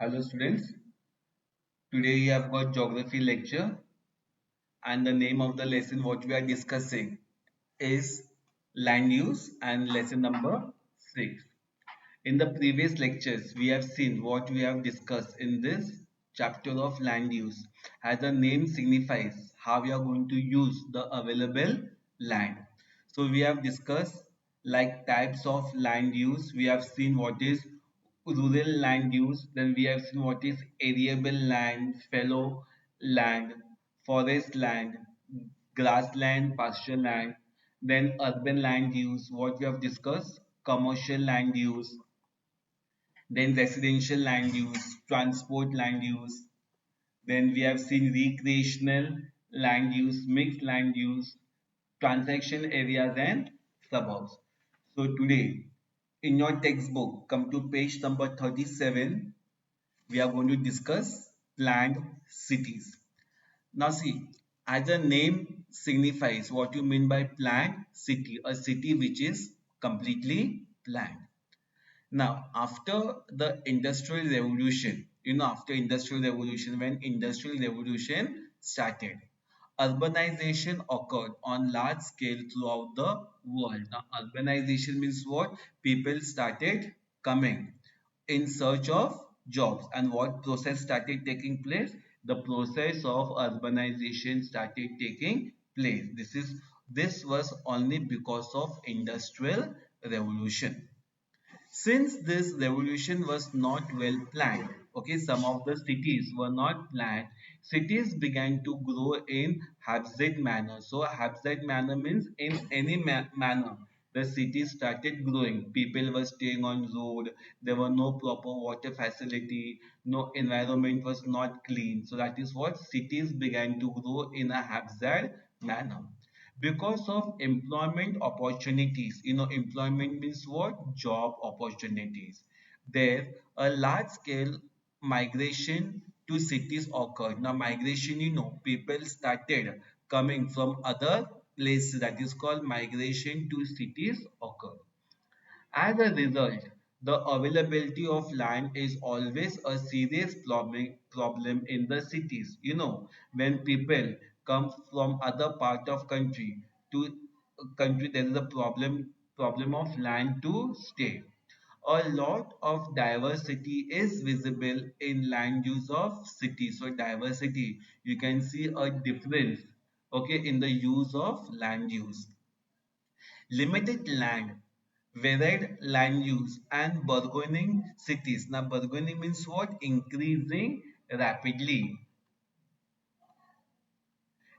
Hello students, today we have got geography lecture and the name of the lesson what we are discussing is land use and lesson number 6. In the previous lectures we have seen what we have discussed in this chapter of land use. As the name signifies how we are going to use the available land. So we have discussed like types of land use. We have seen what is rural land use, then we have seen what is arable land, fallow land, forest land, grassland, pasture land, then urban land use, what we have discussed, commercial land use, then residential land use, transport land use, then we have seen recreational land use, mixed land use, transaction areas and suburbs. So today in your textbook, come to page number 37, we are going to discuss planned cities. Now see, as the name signifies what you mean by planned city, a city which is completely planned. Now, after the industrial revolution, after industrial revolution, when industrial revolution started, urbanization occurred on large scale throughout the world. Now, urbanization means what? People started coming in search of jobs, and what process started taking place? The process of urbanization started taking place. This was only because of industrial revolution. Since this revolution was not well planned, okay, some of the cities were not planned, cities began to grow in haphazard manner. So haphazard manner means in any manner. The cities started growing. People were staying on road. There were no proper water facility. No environment was not clean. So that is what cities began to grow in a haphazard manner because of employment opportunities. Employment means what? Job opportunities. There a large scale migration to cities occurred. Now migration, people started coming from other places, that is called migration to cities occurred. As a result, the availability of land is always a serious problem in the cities. When people come from other part of country to country, there is a problem of land to stay. A lot of diversity is visible in land use of cities. So diversity, you can see a difference, okay, in the use of land use. Limited land, varied land use, and burgeoning cities. Now, burgeoning means what? Increasing rapidly.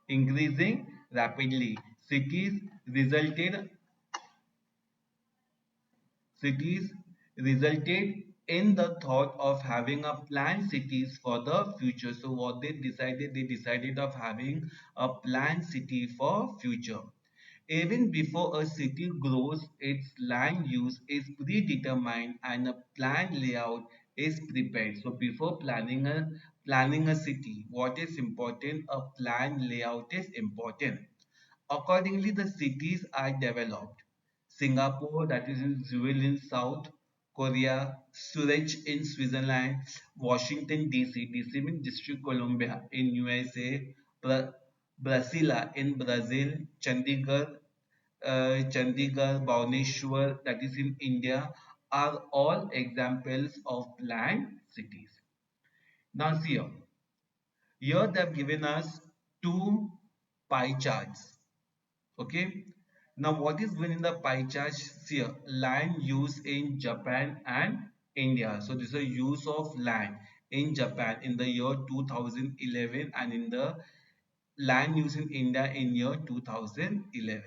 Increasing rapidly. Cities resulted cities resulted in the thought of having a planned cities for the future. So what they decided of having a planned city for future. Even before a city grows, its land use is predetermined and a planned layout is prepared. So before planning a city, what is important? A planned layout is important. Accordingly, the cities are developed. Singapore, that is in Seoul in South Korea, Zurich in Switzerland, Washington DC means District Columbia in USA, Brasilia in Brazil, Chandigarh, Bhubaneswar, that is in India, are all examples of planned cities. Now see here they have given us two pie charts. Okay. Now what is given in the pie charts here? Land use in Japan and India. So this is a use of land in Japan in the year 2011 and in the land use in India in year 2011,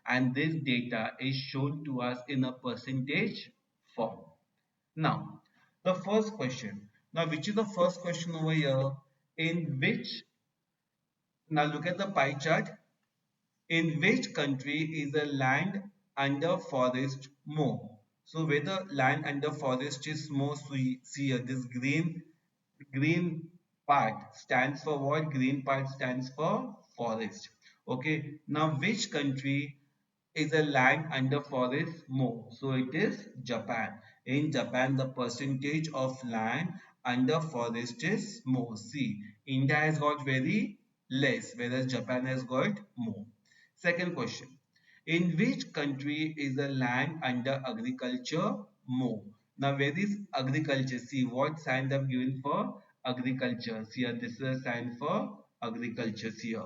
and this data is shown to us in a percentage form. Now the first question, now which is the first question over here? In which, now look at the pie chart, in which country is the land under forest more? So where the land under forest is more, so we see here this green part stands for what? Green part stands for forest. Okay, now which country is the land under forest more? So it is Japan. In Japan, the percentage of land under forest is more. See, India has got very less, whereas Japan has got more. Second question. In which country is the land under agriculture more? Now, where is agriculture? See what sign I've given for agriculture. See here, this is a sign for agriculture. See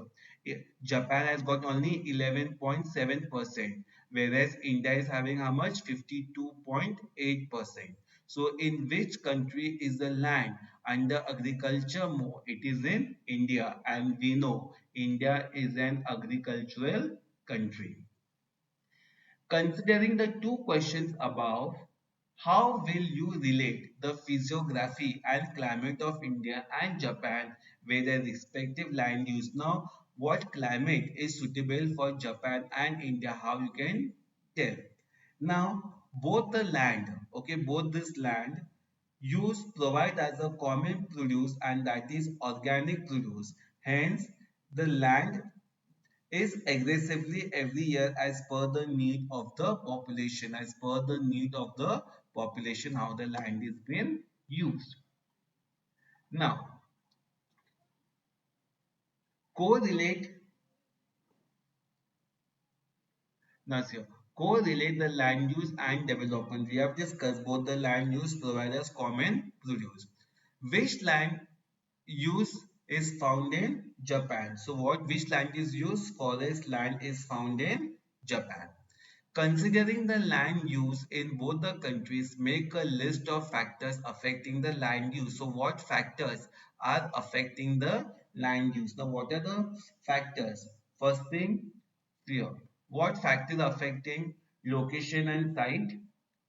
here. Japan has got only 11.7%, whereas India is having how much? 52.8%. So, in which country is the land under agriculture more? It is in India, and we know India is an agricultural country. Considering the two questions above, how will you relate the physiography and climate of India and Japan with their respective land use? Now, what climate is suitable for Japan and India? How you can tell? Now, both the land, okay, both this land use provide as a common produce, and that is organic produce. Hence, the land is aggressively every year as per the need of the population, as per the need of the population, how the land is being used. Now, correlate, Nasir, correlate the land use and development. We have discussed both the land use providers common produce. Which land use is found in Japan? So what, which land is used? Forest land is found in Japan. Considering the land use in both the countries, make a list of factors affecting the land use. So what factors are affecting the land use? Now what are the factors? First thing here. What factors affecting location and site?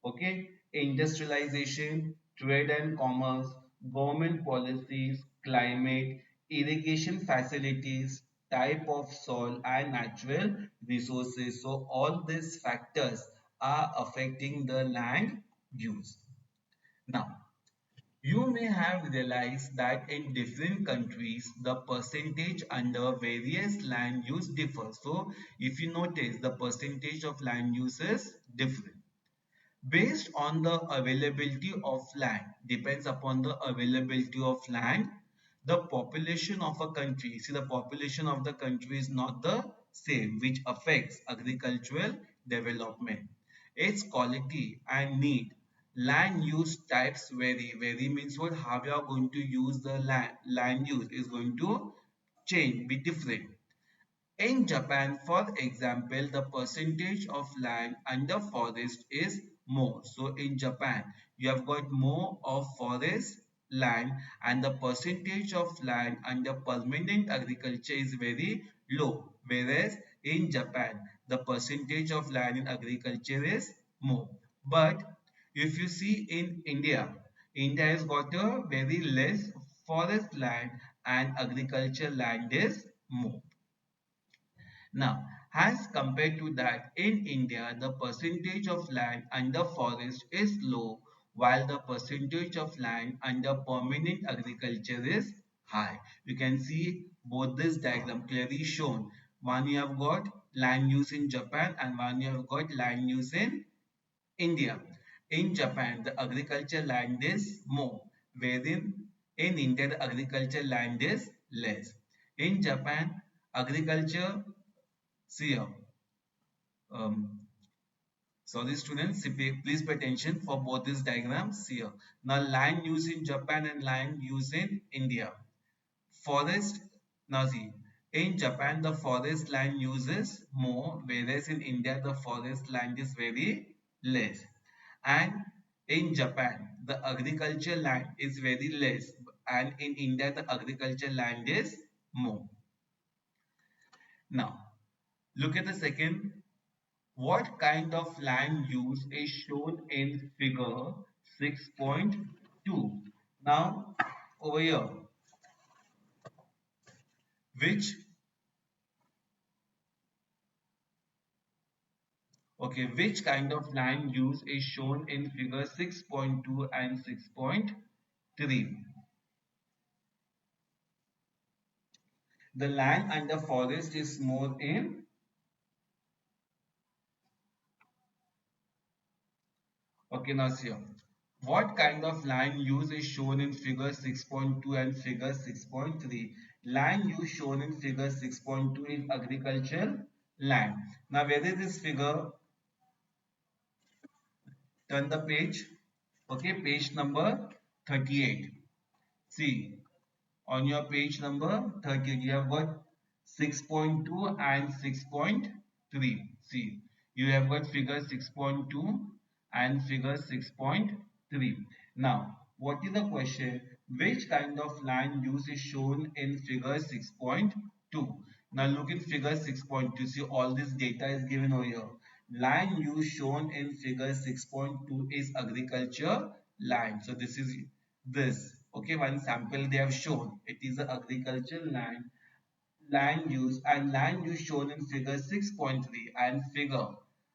Okay, industrialization, trade and commerce, government policies, climate, irrigation facilities, type of soil and natural resources. So all these factors are affecting the land use. Now, you may have realized that in different countries, the percentage under various land use differs. So, if you notice, the percentage of land use is different based on the availability of land. Depends upon the availability of land, the population of a country. See, the population of the country is not the same, which affects agricultural development. Its quality and need. Land use types vary. Vary means what? How you are going to use the land use is going to change, be different. In Japan, for example, the percentage of land under forest is more. So in Japan, you have got more of forest land, and the percentage of land under permanent agriculture is very low. Whereas in Japan, the percentage of land in agriculture is more. But if you see in India, India has got a very less forest land and agriculture land is more. Now, as compared to that, in India, the percentage of land under forest is low, while the percentage of land under permanent agriculture is high. You can see both this diagram clearly shown. One you have got land use in Japan, and one you have got land use in India. In Japan, the agriculture land is more, wherein in India, the agriculture land is less. In Japan, agriculture, see here. Um, sorry students, please pay attention for both these diagrams here. Now land use in Japan and land use in India. Forest, now see, in Japan the forest land uses more, whereas in India the forest land is very less. And in Japan the agriculture land is very less, and in India the agriculture land is more. Now look at the second. What kind of land use is shown in figure 6.2? Now, over here, which, okay, which kind of land use is shown in figure 6.2 and 6.3? The land under forest is more in, okay, now see here. What kind of land use is shown in figure 6.2 and figure 6.3? Land use shown in figure 6.2 is agricultural land. Now, where is this figure? Turn the page. Okay, page number 38. See, on your page number 30 you have got 6.2 and 6.3. See, you have got figure 6.2 and figure 6.3. Now what is the question? Which kind of land use is shown in figure 6.2? Now look in figure 6.2. See, all this data is given over here. Land use shown in figure 6.2 is agriculture land. So this is this. Okay, one sample they have shown. It is the agricultural land use, and land use shown in figure 6.3 and figure.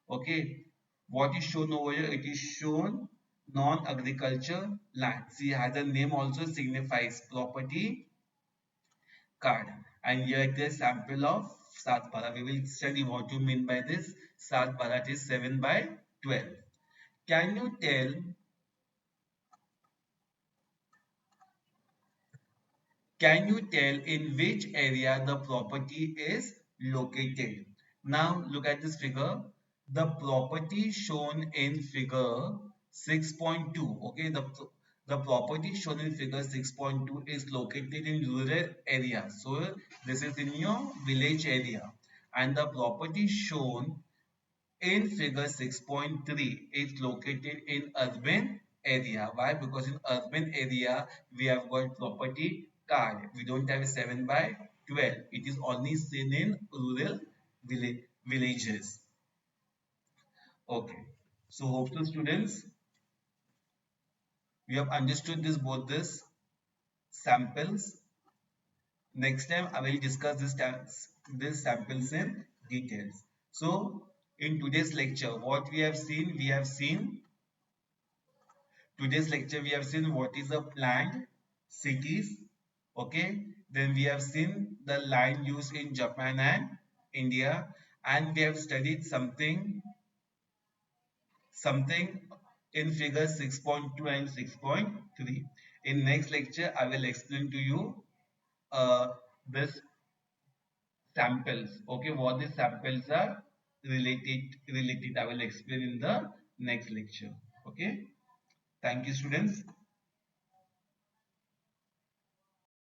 Okay, what is shown over here? It is shown non-agriculture land. See, has a name also signifies property card. And here it is sample of Sat Bharat. We will study what you mean by this. Sat Bharat is 7 by 12. Can you tell Can you tell in which area the property is located? Now look at this figure. The property shown in figure 6.2. Okay, the property shown in figure 6.2 is located in rural area. So this is in your village area. And the property shown in figure 6.3 is located in urban area. Why? Because in urban area we have got property card. We don't have 7 by 12. It is only seen in rural villages. Okay. So hope so students we have understood this both this samples. Next time I will discuss this samples in details. So in today's lecture what we have seen Today's lecture we have seen what is a planned cities. Okay. Then we have seen the line used in Japan and India, and we have studied something in figure 6.2 and 6.3. In next lecture I will explain to you this samples. Okay, what these samples are related I will explain in the next lecture. Okay, thank you students.